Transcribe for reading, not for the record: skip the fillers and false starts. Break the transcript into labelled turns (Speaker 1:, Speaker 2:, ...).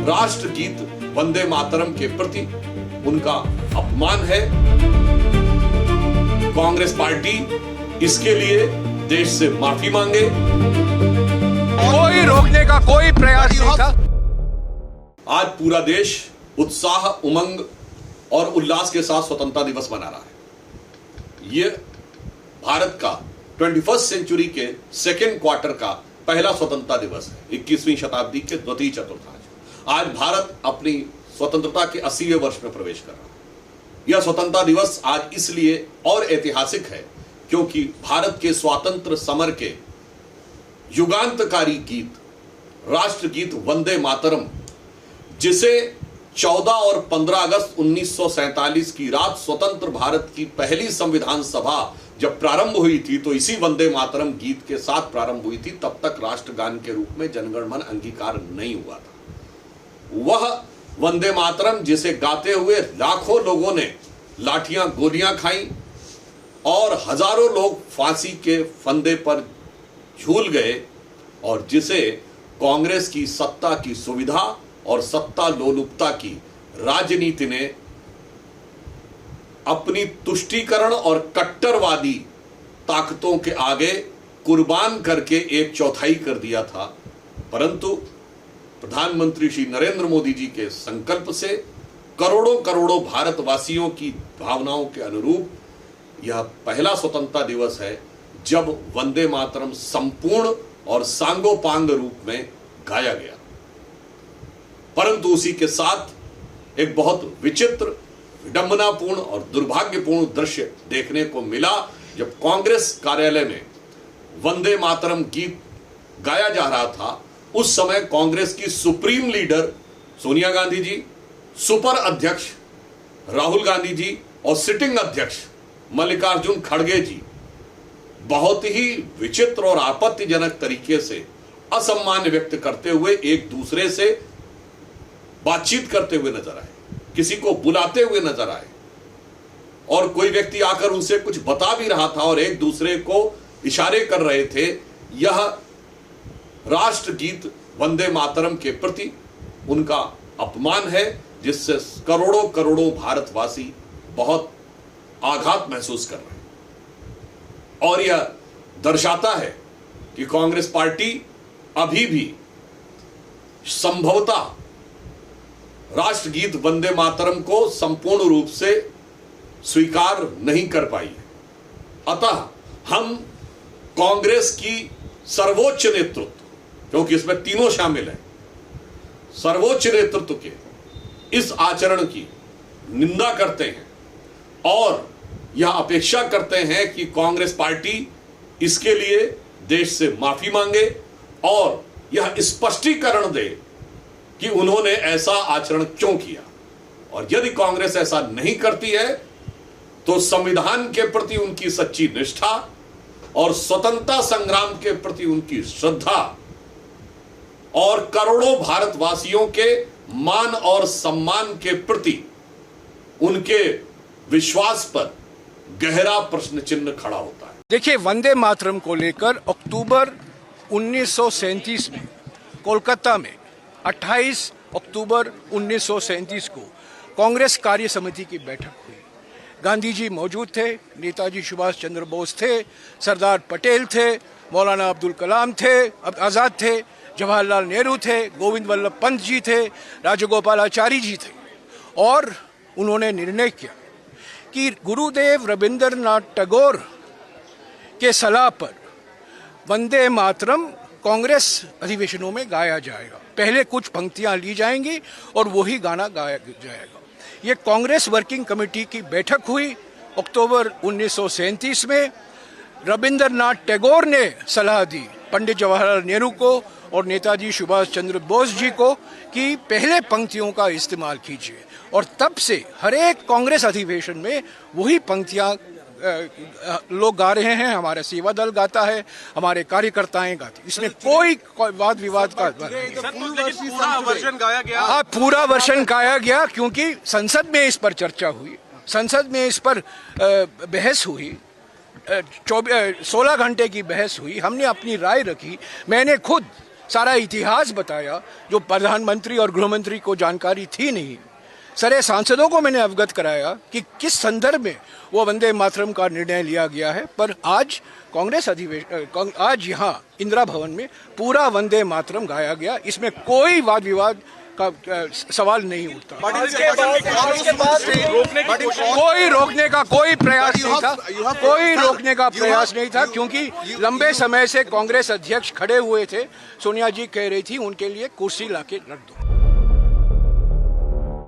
Speaker 1: राष्ट्रगीत वंदे मातरम के प्रति उनका अपमान है। कांग्रेस पार्टी इसके लिए देश से माफी मांगे।
Speaker 2: कोई रोकने का कोई प्रयास नहीं था।
Speaker 1: आज पूरा देश उत्साह, उमंग और उल्लास के साथ स्वतंत्रता दिवस मना रहा है। यह भारत का 21st सेंचुरी के सेकेंड क्वार्टर का पहला स्वतंत्रता दिवस है, 21वीं शताब्दी के द्वितीय चतुर्थांश। आज भारत अपनी स्वतंत्रता के 80वें वर्ष में प्रवेश कर रहा है। यह स्वतंत्रता दिवस आज इसलिए और ऐतिहासिक है क्योंकि भारत के स्वातंत्र समर के युगांतकारी गीत, राष्ट्रगीत वंदे मातरम, जिसे 14 और 15 अगस्त 1947 की रात स्वतंत्र भारत की पहली संविधान सभा जब प्रारंभ हुई थी तो इसी वंदे मातरम गीत के साथ प्रारंभ हुई थी। तब तक राष्ट्रगान के रूप में जनगण मन अंगीकार नहीं हुआ था। वह वंदे मातरम जिसे गाते हुए लाखों लोगों ने लाठियां गोलियां खाई और हजारों लोग फांसी के फंदे पर झूल गए, और जिसे कांग्रेस की सत्ता की सुविधा और सत्ता लोलुपता की राजनीति ने अपनी तुष्टीकरण और कट्टरवादी ताकतों के आगे कुर्बान करके 1/4 कर दिया था। परंतु प्रधानमंत्री श्री नरेंद्र मोदी जी के संकल्प से करोड़ों करोड़ों भारतवासियों की भावनाओं के अनुरूप यह पहला स्वतंत्रता दिवस है जब वंदे मातरम संपूर्ण और सांगोपांग रूप में गाया गया। परंतु उसी के साथ एक बहुत विचित्र, विडंबनापूर्ण और दुर्भाग्यपूर्ण दृश्य देखने को मिला जब कांग्रेस कार्यालय में वंदे मातरम गीत गाया जा रहा था। उस समय कांग्रेस की supreme leader Sonia Gandhi ji, super अध्यक्ष राहुल गांधी जी और सिटिंग अध्यक्ष मल्लिकार्जुन खड़गे जी बहुत ही विचित्र और आपत्तिजनक तरीके से असम्मान व्यक्त करते हुए एक दूसरे से बातचीत करते हुए नजर आए, किसी को बुलाते हुए नजर आए, और कोई व्यक्ति आकर उनसे कुछ बता भी रहा था और एक दूसरे को इशारे कर रहे थे। यह राष्ट्रगीत वंदे मातरम के प्रति उनका अपमान है जिससे करोड़ों करोड़ों भारतवासी बहुत आघात महसूस कर रहे हैं। और यह दर्शाता है कि कांग्रेस पार्टी अभी भी संभवतः राष्ट्रगीत वंदे मातरम को संपूर्ण रूप से स्वीकार नहीं कर पाई है। अतः हम कांग्रेस की सर्वोच्च नेतृत्व, क्योंकि इसमें तीनों शामिल हैं, सर्वोच्च नेतृत्व के इस आचरण की निंदा करते हैं और यह अपेक्षा करते हैं कि कांग्रेस पार्टी इसके लिए देश से माफी मांगे और यह स्पष्टीकरण दे कि उन्होंने ऐसा आचरण क्यों किया। और यदि कांग्रेस ऐसा नहीं करती है तो संविधान के प्रति उनकी सच्ची निष्ठा और स्वतंत्रता संग्राम के प्रति उनकी श्रद्धा और करोड़ों भारतवासियों के मान और सम्मान के प्रति उनके विश्वास पर गहरा प्रश्न चिन्ह खड़ा होता है।
Speaker 2: देखिए, वंदे मातरम को लेकर अक्टूबर 1937 में कोलकाता में 28 अक्टूबर 1937 को कांग्रेस कार्य समिति की बैठक हुई। गांधी जी मौजूद थे, नेताजी सुभाष चंद्र बोस थे, सरदार पटेल थे, मौलाना अब्दुल कलाम थे, आज़ाद थे, जवाहरलाल नेहरू थे, गोविंद वल्लभ पंत जी थे, राजगोपालाचारी जी थे। और उन्होंने निर्णय किया कि गुरुदेव रविंद्रनाथ टैगोर के सलाह पर वंदे मातरम कांग्रेस अधिवेशनों में गाया जाएगा। पहले कुछ पंक्तियां ली जाएंगी और वही गाना गाया जाएगा। ये कांग्रेस वर्किंग कमेटी की बैठक हुई अक्टूबर 1937 में। रविंद्रनाथ टैगोर ने सलाह दी पंडित जवाहरलाल नेहरू को और नेताजी सुभाष चंद्र बोस जी को कि पहले पंक्तियों का इस्तेमाल कीजिए, और तब से हर एक कांग्रेस अधिवेशन में वही पंक्तियां लोग गा रहे हैं। हमारा सेवा दल गाता है, हमारे कार्यकर्ताएं गाते, इसमें कोई वाद विवाद का
Speaker 3: पूरा वर्जन गाया गया।
Speaker 2: हाँ, पूरा वर्जन गाया गया क्योंकि संसद में इस पर चर्चा हुई, संसद में इस पर बहस हुई, 16 घंटे की बहस हुई। हमने अपनी राय रखी। मैंने खुद सारा इतिहास बताया जो प्रधानमंत्री और गृहमंत्री को जानकारी थी नहीं। सारे सांसदों को मैंने अवगत कराया कि किस संदर्भ में वो वंदे मातरम का निर्णय लिया गया है। पर आज कांग्रेस आज यहाँ इंदिरा भवन में पूरा वंदे मातरम गाया गया, इसमें कोई वाद विवाद का सवाल नहीं उठता। कोई रोकने का कोई प्रयास नहीं था, कोई रोकने का प्रयास नहीं था, क्योंकि लंबे समय से कांग्रेस अध्यक्ष खड़े हुए थे। सोनिया जी कह रही थी उनके लिए कुर्सी लाके रख दो।